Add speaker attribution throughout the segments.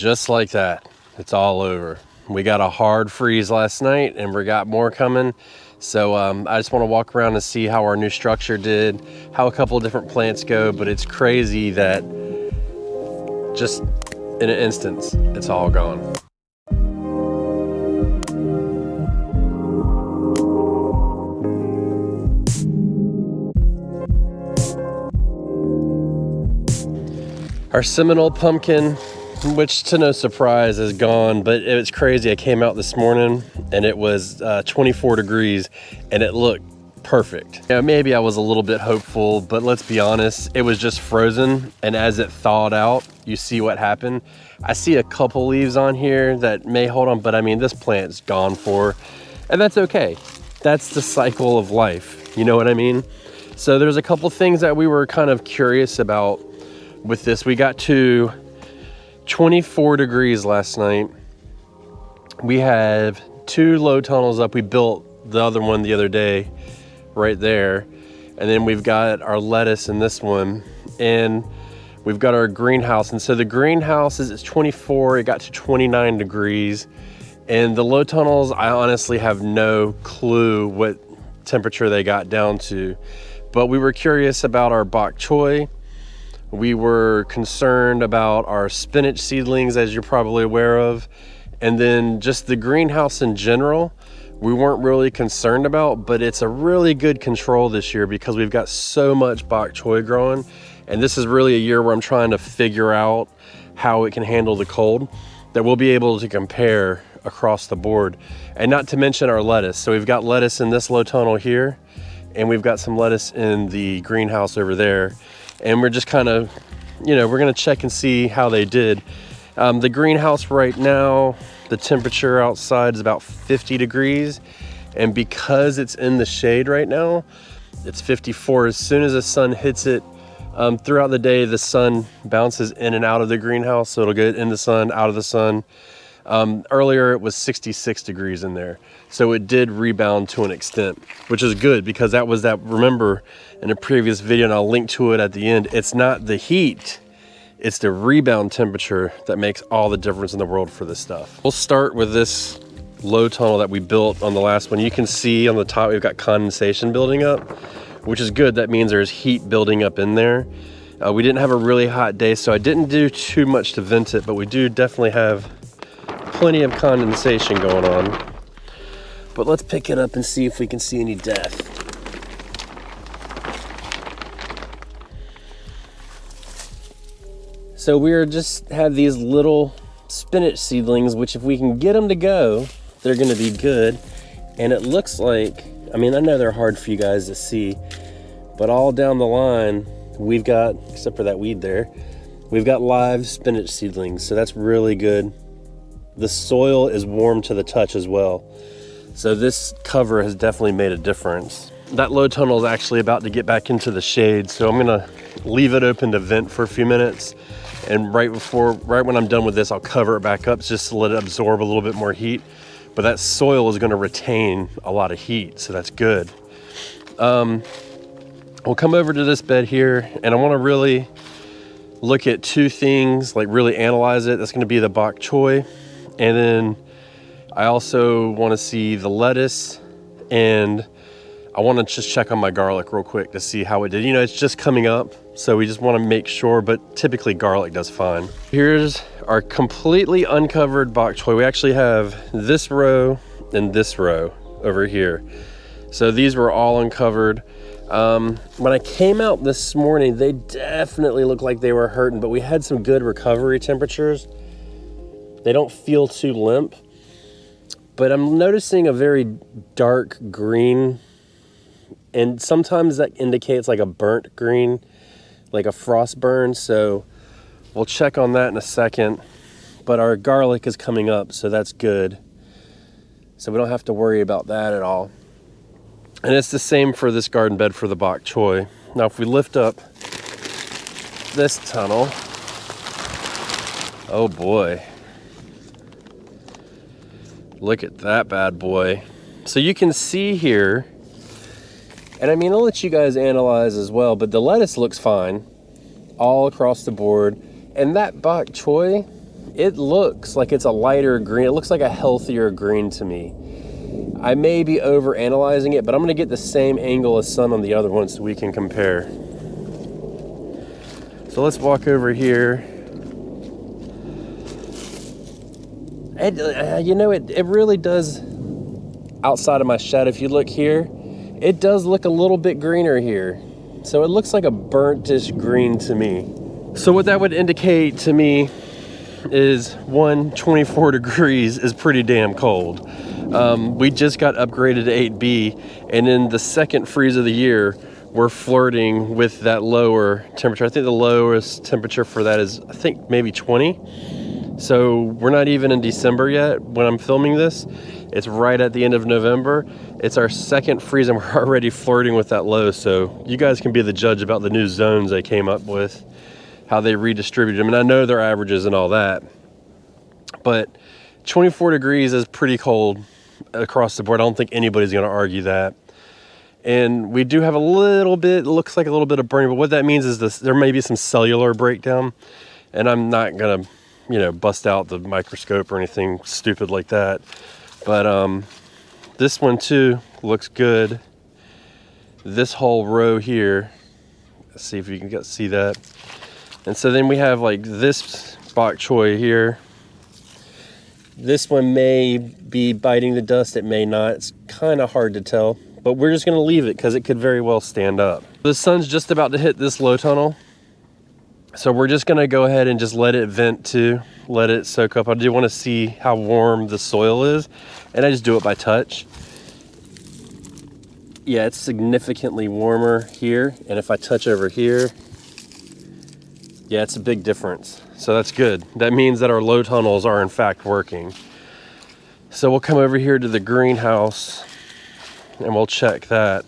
Speaker 1: Just like that, it's all over. We got a hard freeze last night and we got more coming. So I just want to walk around and see how our new structure did, how a couple of different plants go, but it's crazy that just in an instance, it's all gone. Our Seminole pumpkin, which to no surprise is gone, but it was crazy. I came out this morning and it was 24 degrees and it looked perfect. Yeah, maybe I was a little bit hopeful, but let's be honest, it was just frozen, and as it thawed out, you see what happened. I see a couple leaves on here that may hold on, but I mean, this plant's gone for, and that's okay. That's the cycle of life, you know what I mean? So there's a couple things that we were kind of curious about with this. We got to 24 degrees last night. We have 2 low tunnels up. We built the other one the other day right there, and then we've got our lettuce in this one, and we've got our greenhouse. And so the greenhouse is 24, it got to 29 degrees, and the low tunnels, I honestly have no clue what temperature they got down to, but we were curious about our bok choy. We were concerned about our spinach seedlings, as you're probably aware of, and then just the greenhouse in general we weren't really concerned about, but it's a really good control this year because we've got so much bok choy growing, and this is really a year where I'm trying to figure out how it can handle the cold, that we'll be able to compare across the board. And not to mention our lettuce. So we've got lettuce in this low tunnel here, and we've got some lettuce in the greenhouse over there, and we're just kind of, you know, we're gonna check and see how they did. The greenhouse right now, the temperature outside is about 50 degrees, and because it's in the shade right now, it's 54. As soon as the sun hits it, throughout the day, the sun bounces in and out of the greenhouse, so it'll get in the sun, out of the sun. Earlier it was 66 degrees in there, so it did rebound to an extent, which is good because that was that, remember in a previous video, and I'll link to it at the end, it's not the heat, it's the rebound temperature that makes all the difference in the world for this stuff. We'll start with this low tunnel that we built on the last one. You can see on the top we've got condensation building up, which is good. That means there's heat building up in there. We didn't have a really hot day, so I didn't do too much to vent it, but we do definitely have plenty of condensation going on. But let's pick it up and see if we can see any death. So we're just have these little spinach seedlings, which if we can get them to go, they're gonna be good. And it looks like, I mean, I know they're hard for you guys to see, but all down the line, we've got, except for that weed there, we've got live spinach seedlings, so that's really good. The soil is warm to the touch as well. So this cover has definitely made a difference. That low tunnel is actually about to get back into the shade, so I'm gonna leave it open to vent for a few minutes. And right when I'm done with this, I'll cover it back up just to let it absorb a little bit more heat. But that soil is gonna retain a lot of heat, so that's good. We'll come over to this bed here, and I wanna really look at 2 things, like really analyze it. That's gonna be the bok choy. And then I also wanna see the lettuce, and I wanna just check on my garlic real quick to see how it did. You know, it's just coming up, so we just wanna make sure, but typically garlic does fine. Here's our completely uncovered bok choy. We actually have this row and this row over here. So these were all uncovered. When I came out this morning, they definitely looked like they were hurting, but we had some good recovery temperatures. They don't feel too limp, but I'm noticing a very dark green, and sometimes that indicates like a burnt green, like a frost burn. So we'll check on that in a second, but our garlic is coming up, so that's good. So we don't have to worry about that at all. And it's the same for this garden bed for the bok choy. Now, if we lift up this tunnel, oh boy. Look at that bad boy. So you can see here, and I mean, I'll let you guys analyze as well, but the lettuce looks fine all across the board. And that bok choy it looks like it's a lighter green. It looks like a healthier green to me. I may be over analyzing it, but I'm gonna get the same angle as sun on the other one so we can compare. So let's walk over here. You know, it really does, outside of my shadow, if you look here, it does look a little bit greener here. So it looks like a burnt-ish green to me. So what that would indicate to me is 24 degrees is pretty damn cold. We just got upgraded to 8B, and in the second freeze of the year, we're flirting with that lower temperature. I think the lowest temperature for that is, I think, maybe 20. So we're not even in December yet when I'm filming this. It's right at the end of November. It's our second freeze and we're already flirting with that low. So you guys can be the judge about the new zones they came up with, how they redistribute them. And I know their averages and all that, but 24 degrees is pretty cold across the board. I don't think anybody's gonna argue that. And we do have a little bit, looks like a little bit of burning, but what that means is there may be some cellular breakdown, and I'm not gonna, you know, bust out the microscope or anything stupid like that. But this one too looks good. This whole row here, let's see if you can see that. And so then we have like this bok choy here. This one may be biting the dust, it may not. It's kind of hard to tell, but we're just gonna leave it because it could very well stand up. The sun's just about to hit this low tunnel, so we're just gonna go ahead and just let it vent too, let it soak up. I do wanna see how warm the soil is, and I just do it by touch. Yeah, it's significantly warmer here, and if I touch over here, yeah, it's a big difference. So that's good. That means that our low tunnels are in fact working. So we'll come over here to the greenhouse and we'll check that.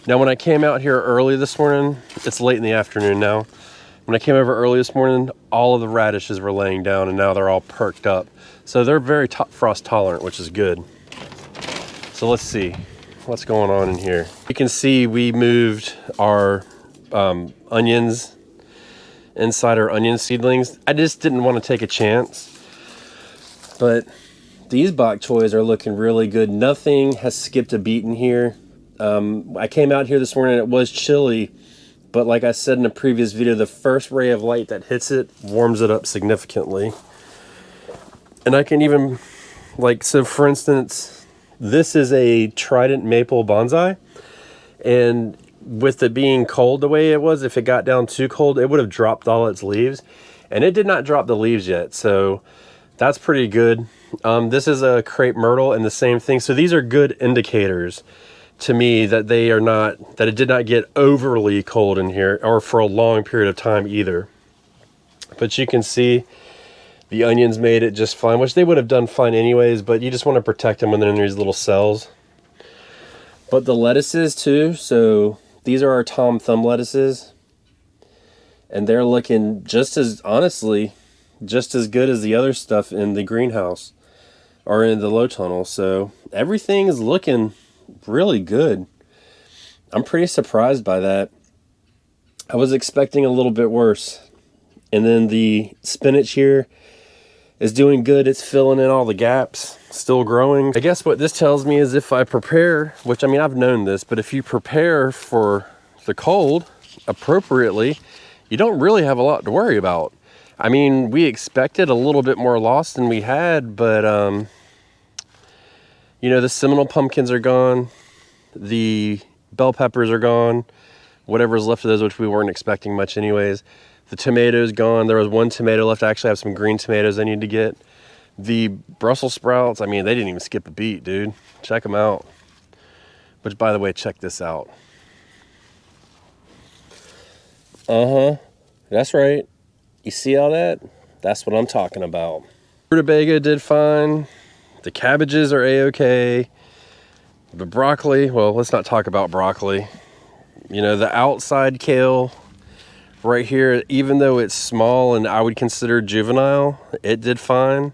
Speaker 1: Now, when I came out here early this morning, it's late in the afternoon now. When I came over early this morning, all of the radishes were laying down and now they're all perked up. So they're very frost tolerant, which is good. So let's see what's going on in here. You can see we moved our onions inside our onion seedlings. I just didn't want to take a chance, but these bok choys are looking really good. Nothing has skipped a beat in here. I came out here this morning, it was chilly, but like I said in a previous video, the first ray of light that hits it warms it up significantly. And I can even, like, so for instance, this is a trident maple bonsai, and with it being cold the way it was, if it got down too cold, it would have dropped all its leaves, and it did not drop the leaves yet, so that's pretty good. This is a crepe myrtle and the same thing. So these are good indicators to me that they are not, that it did not get overly cold in here or for a long period of time either. But you can see the onions made it just fine, which they would have done fine anyways, but you just want to protect them when they're in these little cells. But the lettuces too, so these are our Tom Thumb lettuces, and they're looking just as, honestly, just as good as the other stuff in the greenhouse or in the low tunnel. So everything is looking really good. I'm pretty surprised by that. I was expecting a little bit worse. And then the spinach here is doing good. It's filling in all the gaps, still growing. I guess what this tells me is if I prepare, which I mean, I've known this, but if you prepare for the cold appropriately, you don't really have a lot to worry about. I mean, we expected a little bit more loss than we had, but you know, the Seminole pumpkins are gone, the bell peppers are gone, whatever's left of those, which we weren't expecting much anyways. The tomatoes gone. There was one tomato left. I actually have some green tomatoes I need to get. The Brussels sprouts, I mean, they didn't even skip a beat, dude. Check them out. Which, by the way, check this out. That's right. You see all that? That's what I'm talking about. Rutabaga did fine. The cabbages are a-okay. The broccoli, well, let's not talk about broccoli. You know, the outside kale right here, even though it's small and I would consider juvenile, it did fine.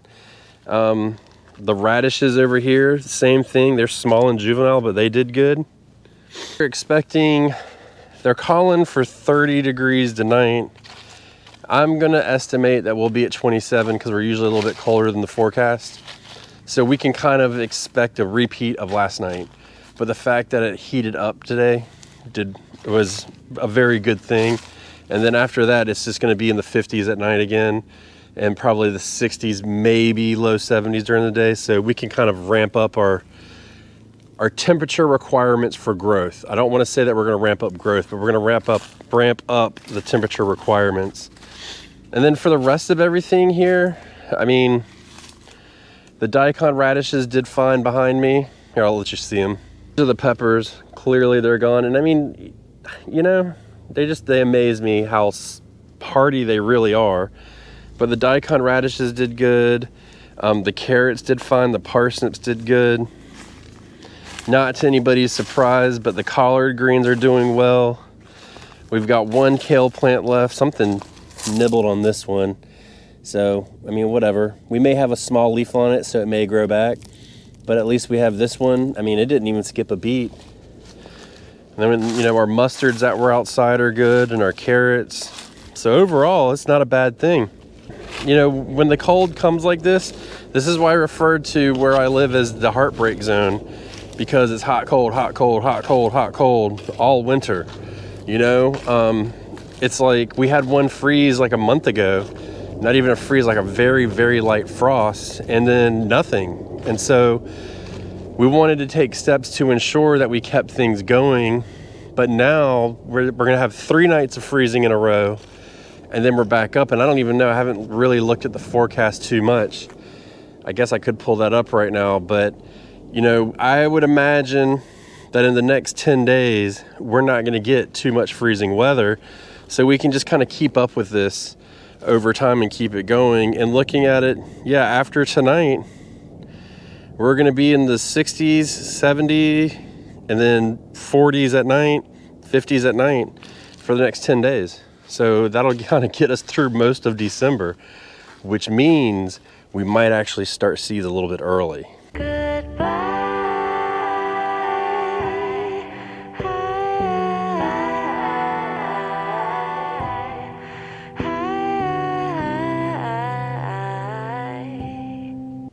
Speaker 1: The radishes over here, same thing. They're small and juvenile, but they did good. They're calling for 30 degrees tonight. I'm gonna estimate that we'll be at 27 because we're usually a little bit colder than the forecast. So we can kind of expect a repeat of last night. But the fact that it heated up today was a very good thing. And then after that, it's just gonna be in the 50s at night again, and probably the 60s, maybe low 70s during the day. So we can kind of ramp up our temperature requirements for growth. I don't want to say that we're going to ramp up growth, but we're going to ramp up the temperature requirements. And then for the rest of everything here, I mean, the daikon radishes did fine behind me. Here, I'll let you see them. These are the peppers. Clearly they're gone. And I mean, you know, they amaze me how hardy they really are. But the daikon radishes did good. The carrots did fine. The parsnips did good. Not to anybody's surprise, but the collard greens are doing well. We've got one kale plant left. Something nibbled on this one. So, I mean, whatever. We may have a small leaf on it, so it may grow back. But at least we have this one. I mean, it didn't even skip a beat. And then, you know, our mustards that were outside are good, and our carrots. So overall, it's not a bad thing. You know, when the cold comes like this is why I referred to where I live as the heartbreak zone. Because it's hot, cold, hot, cold, hot, cold, hot, cold all winter, you know? It's like we had one freeze like a month ago, not even a freeze, like a very, very light frost, and then nothing. And so we wanted to take steps to ensure that we kept things going, but now we're gonna have 3 nights of freezing in a row, and then we're back up, and I don't even know, I haven't really looked at the forecast too much. I guess I could pull that up right now, but you know, I would imagine that in the next 10 days, we're not going to get too much freezing weather. So we can just kind of keep up with this over time and keep it going. And looking at it, yeah, after tonight, we're going to be in the 60s, 70s, and then 40s at night, 50s at night for the next 10 days. So that'll kind of get us through most of December, which means we might actually start seeds a little bit early.
Speaker 2: Goodbye.